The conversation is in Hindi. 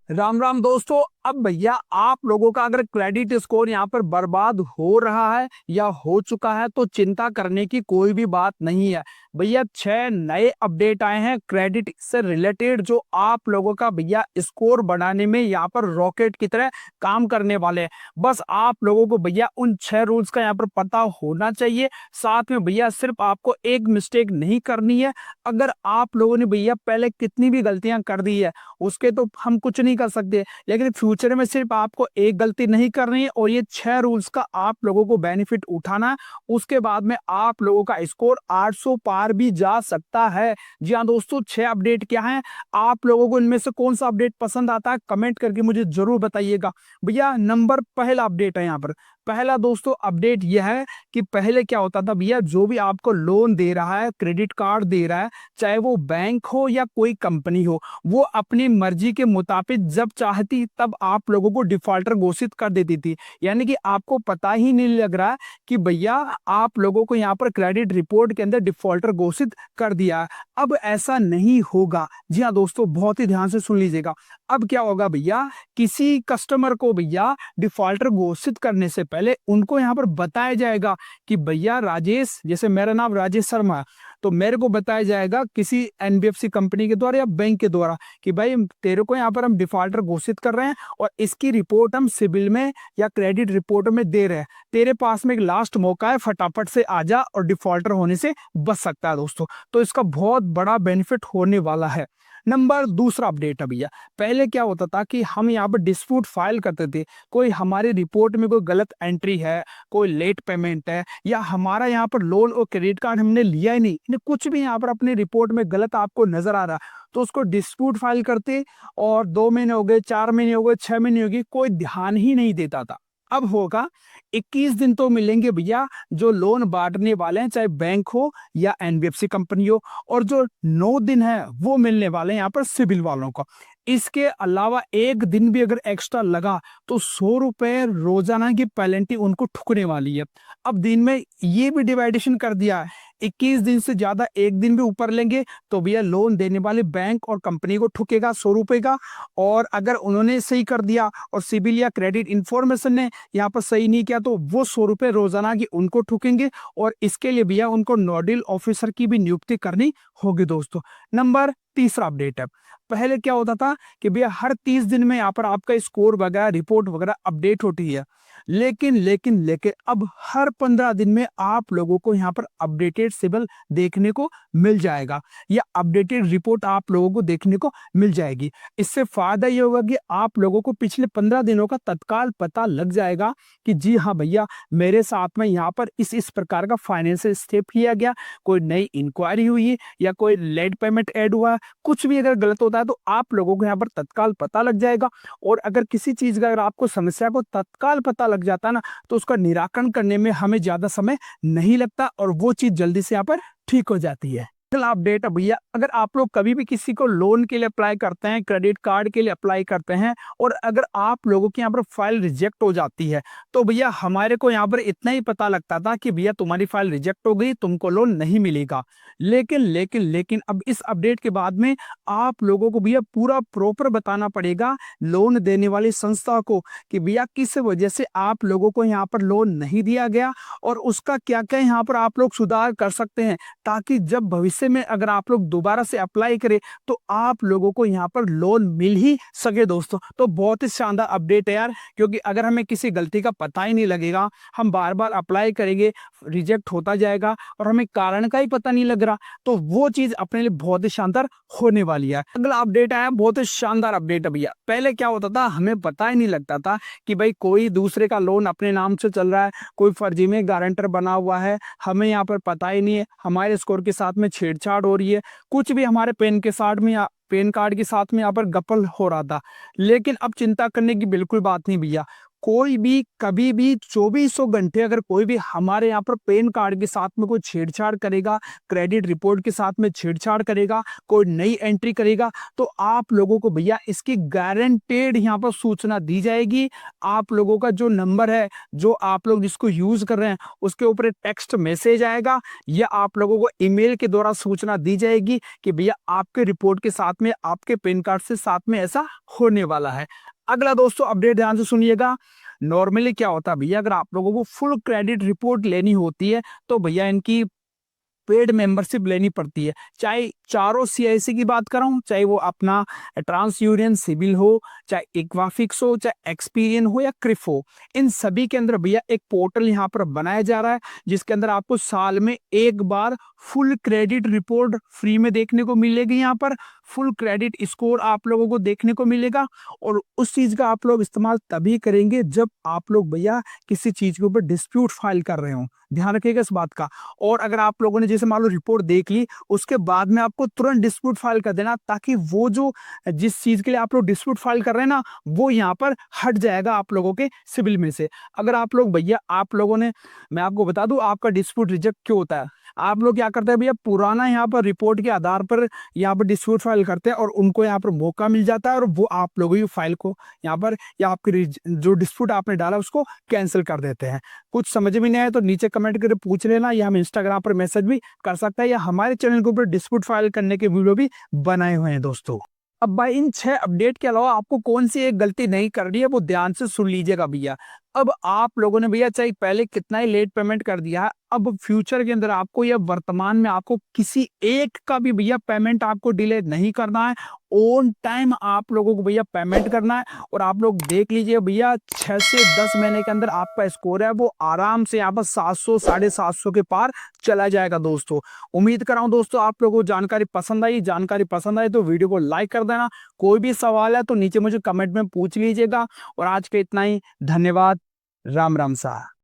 राम राम दोस्तों। अब भैया आप लोगों का अगर क्रेडिट स्कोर यहाँ पर बर्बाद हो रहा है या हो चुका है तो चिंता करने की कोई भी बात नहीं है। भैया 6 नए अपडेट आए हैं क्रेडिट से रिलेटेड जो आप लोगों का भैया स्कोर बढ़ाने में यहाँ पर रॉकेट की तरह काम करने वाले हैं। बस आप लोगों को भैया उन 6 रूल्स का यहाँ पर पता होना चाहिए। साथ में भैया सिर्फ आपको एक मिस्टेक नहीं करनी है। अगर आप लोगों ने भैया पहले कितनी भी गलतियां कर दी है उसके तो हम कुछ नहीं कर सकते, लेकिन फ्यूचर में सिर्फ आपको एक गलती नहीं करनी है और ये 6 रूल्स का आप लोगों को बेनिफिट उठाना है। उसके बाद में आप लोगों का स्कोर 800 पार भी जा सकता है। जी हाँ दोस्तों, 6 अपडेट क्या है, आप लोगों को इनमें से कौन सा अपडेट पसंद आता है कमेंट करके मुझे जरूर बताइएगा। भैया नंबर पहला अपडेट है यहाँ पर। पहला दोस्तों अपडेट यह है कि पहले क्या होता था भैया, जो भी आपको लोन दे रहा है, क्रेडिट कार्ड दे रहा है, चाहे वो बैंक हो या कोई कंपनी हो, वो अपनी मर्जी के मुताबिक जब चाहती तब आप लोगों को डिफॉल्टर घोषित कर देती थी। यानी कि आपको पता ही नहीं लग रहा कि भैया आप लोगों को यहाँ पर क्रेडिट रिपोर्ट के अंदर डिफॉल्टर घोषित कर दिया। अब ऐसा नहीं होगा। जी हाँ दोस्तों, बहुत ही ध्यान से सुन लीजिएगा। अब क्या होगा भैया, किसी कस्टमर को भैया डिफॉल्टर घोषित करने से पहले उनको यहाँ पर बताया जाएगा कि भैया राजेश, जैसे मेरा नाम राजेश शर्मा है, तो मेरे को बताया जाएगा किसी एनबीएफसी कंपनी के द्वारा या बैंक के द्वारा कि भाई तेरे को यहाँ पर हम डिफॉल्टर घोषित कर रहे हैं और इसकी रिपोर्ट हम सिविल में या क्रेडिट रिपोर्ट में दे रहे हैं। तेरे पास में एक लास्ट मौका है, फटाफट से आजा और डिफॉल्टर होने से बच सकता है दोस्तों। तो इसका बहुत बड़ा बेनिफिट होने वाला है। नंबर दूसरा अपडेट है भैया, पहले क्या होता था कि हम यहाँ पर डिस्प्यूट फाइल करते थे। कोई हमारी रिपोर्ट में कोई गलत एंट्री है, कोई लेट पेमेंट है, या हमारा यहाँ पर लोन और क्रेडिट कार्ड हमने लिया ही नहीं, कुछ भी यहाँ पर अपनी रिपोर्ट में गलत आपको नजर आ रहा, तो उसको डिस्प्यूट फाइल करते और 2 महीने हो गए, 4 महीने हो गए, 6 महीने हो गए, कोई ध्यान ही नहीं देता था। अब होगा 21 दिन तो मिलेंगे भैया जो लोन बांटने वाले हैं, चाहे बैंक हो या एनबीएफसी कंपनी हो, और जो 9 दिन है वो मिलने वाले हैं यहाँ पर सिविल वालों को। इसके अलावा एक दिन भी अगर एक्स्ट्रा लगा तो 100 रुपए रोजाना की पेनल्टी उनको ठुकने वाली है। अब दिन में ये भी डिवाइडेशन कर दिया है, 21 दिन से ज्यादा एक दिन भी ऊपर लेंगे तो भैया लोन देने वाले बैंक और कंपनी को ठुकेगा 100 रुपए का। और अगर उन्होंने सही कर दिया और सिविल या क्रेडिट इंफॉर्मेशन ने यहाँ पर सही नहीं किया तो वो 100 रुपए रोजाना की उनको ठुकेंगे। और इसके लिए भैया उनको नोडल ऑफिसर की भी नियुक्ति करनी होगी दोस्तों। नंबर तीसरा अपडेट है, पहले क्या होता था कि भैया हर 30 दिन में यहाँ पर आपका स्कोर वगैरह रिपोर्ट वगैरह अपडेट होती है, लेकिन अब हर 15 दिन में आप लोगों को यहाँ पर अपडेटेड सिविल देखने को मिल जाएगा या अपडेटेड रिपोर्ट आप लोगों को देखने को मिल जाएगी। इससे फायदा ये होगा कि आप लोगों को पिछले 15 दिनों का तत्काल पता लग जाएगा कि जी हाँ भैया मेरे साथ में यहाँ पर इस प्रकार का फाइनेंशियल स्टेप किया गया, कोई नई इंक्वायरी हुई है या कोई लेट पेमेंट ऐड हुआ है, कुछ भी अगर गलत होता है तो आप लोगों को यहाँ पर तत्काल पता लग जाएगा। और अगर किसी चीज का अगर आपको समस्या को तत्काल पता लग जाता है ना, तो उसका निराकरण करने में हमें ज्यादा समय नहीं लगता और वो चीज जल्दी से यहाँ पर ठीक हो जाती है। अगला अपडेट है भैया, अगर आप लोग कभी भी किसी को लोन के लिए अप्लाई करते हैं, क्रेडिट कार्ड के लिए अप्लाई करते हैं, और अगर आप लोगों की यहाँ पर फाइल रिजेक्ट हो जाती है, तो भैया हमारे को यहाँ पर इतना ही पता लगता था कि भैया तुम्हारी फाइल रिजेक्ट हो गई, तुमको लोन नहीं मिलेगा। लेकिन अब इस अपडेट के बाद में आप लोगों को भैया पूरा प्रॉपर बताना पड़ेगा लोन देने वाली संस्था को कि भैया किस वजह से आप लोगों को यहाँ पर लोन नहीं दिया गया और उसका क्या क्या यहाँ पर आप लोग सुधार कर सकते हैं, ताकि जब भविष्य में अगर आप लोग दोबारा से अप्लाई करें तो आप लोगों को यहाँ पर लोन मिल ही सके दोस्तों। तो बहुत ही शानदार अपडेट है यार, क्योंकि अगर हमें किसी गलती का पता ही नहीं लगेगा, हम बार बार अप्लाई करेंगे, रिजेक्ट होता जाएगा और हमें कारण का ही पता नहीं लग रहा, तो वो चीज अपने लिए बहुत ही शानदार होने वाली है। अगला अपडेट आया, बहुत ही शानदार अपडेट है भैया। पहले क्या होता था, हमें पता ही नहीं लगता था कि भाई कोई दूसरे का लोन अपने नाम से चल रहा है, कोई फर्जी में गारंटर बना हुआ है, हमें यहाँ पर पता ही नहीं है, हमारे स्कोर के साथ में छेड़छाड़ हो रही है, कुछ भी हमारे पेन के साथ में या पेन कार्ड के साथ में यहाँ पर गपल हो रहा था। लेकिन अब चिंता करने की बिल्कुल बात नहीं भैया, कोई भी कभी भी 2400 घंटे अगर कोई भी हमारे यहाँ पर पैन कार्ड के साथ में कोई छेड़छाड़ करेगा, क्रेडिट रिपोर्ट के साथ में छेड़छाड़ करेगा, कोई नई एंट्री करेगा, तो आप लोगों को भैया इसकी गारंटेड यहाँ पर सूचना दी जाएगी। आप लोगों का जो नंबर है, जो आप लोग जिसको यूज कर रहे हैं, उसके ऊपर एक टेक्स्ट मैसेज आएगा या आप लोगों को ईमेल के द्वारा सूचना दी जाएगी कि भैया आपके रिपोर्ट के साथ में, आपके पैन कार्ड से साथ में ऐसा होने वाला है। अगला दोस्तों अपडेट ध्यान से सुनिएगा। नॉर्मली क्या होता है भैया, अगर आप लोगों को फुल क्रेडिट रिपोर्ट लेनी होती है तो भैया इनकी पेड मेंबरशिप लेनी पड़ती है। चाहे चारों सीआईसी की बात कर रहा हूं, चाहे वो अपना ट्रांस यूनियन सिविल हो, चाहे इक्वाफिक्स हो, चाहे एक्सपीरियन हो या क्रिफ हो, इन सभी के अंदर भैया एक पोर्टल यहाँ पर बनाया जा रहा है जिसके अंदर आपको साल में एक बार फुल क्रेडिट रिपोर्ट फ्री में देखने को मिलेगी। यहाँ पर फुल क्रेडिट स्कोर आप लोगों को देखने को मिलेगा और उस चीज का आप लोग इस्तेमाल तभी करेंगे जब आप लोग भैया किसी चीज के ऊपर डिस्प्यूट फाइल कर रहे हो। ध्यान रखिएगा इस बात का। और अगर आप लोगों ने जैसे मान लो रिपोर्ट देख ली, उसके बाद में आपको तुरंत डिस्प्यूट फाइल कर देना, ताकि वो जो जिस चीज के लिए आप लोग डिस्प्यूट फाइल कर रहे हैं ना, वो यहाँ पर हट जाएगा आप लोगों के सिविल में से। अगर आप लोग भैया, आप लोगों ने, मैं आपको बता दूं आपका डिस्प्यूट रिजेक्ट क्यों होता है। आप लोग क्या करते हैं भैया, पुराना यहाँ पर रिपोर्ट के आधार पर यहाँ पर डिस्प्यूट फाइल करते हैं और उनको यहाँ पर मौका मिल जाता है और वो आप लोगों की फाइल को यहाँ पर या आपकी जो डिस्प्यूट आपने डाला उसको कैंसिल कर देते हैं। कुछ समझ में नहीं आए तो नीचे कमेंट करके पूछ लेना, या हम इंस्टाग्राम पर मैसेज भी कर सकते हैं, या हमारे चैनल के ऊपर डिस्प्यूट फाइल करने के वीडियो भी बनाए हुए हैं दोस्तों। अब भाई इन 6 अपडेट के अलावा आपको कौन सी एक गलती नहीं करनी है वो ध्यान से सुन लीजिएगा भैया। अब आप लोगों ने भैया चाहे पहले कितना ही लेट पेमेंट कर दिया है, अब फ्यूचर के अंदर आपको या वर्तमान में आपको किसी एक का भी भैया पेमेंट आपको डिले नहीं करना है। ऑन टाइम आप लोगों को भैया पेमेंट करना है। और आप लोग देख लीजिए भैया 6 से 10 महीने के अंदर आपका स्कोर है वो आराम से यहाँ पर 700 750 के पार चला जाएगा दोस्तों। उम्मीद कर रहा हूँ दोस्तों आप लोगों को जानकारी पसंद आई। जानकारी पसंद आई तो वीडियो को लाइक कर देना। कोई भी सवाल है तो नीचे मुझे कमेंट में पूछ लीजिएगा। और आज के इतना ही, धन्यवाद। राम राम सा।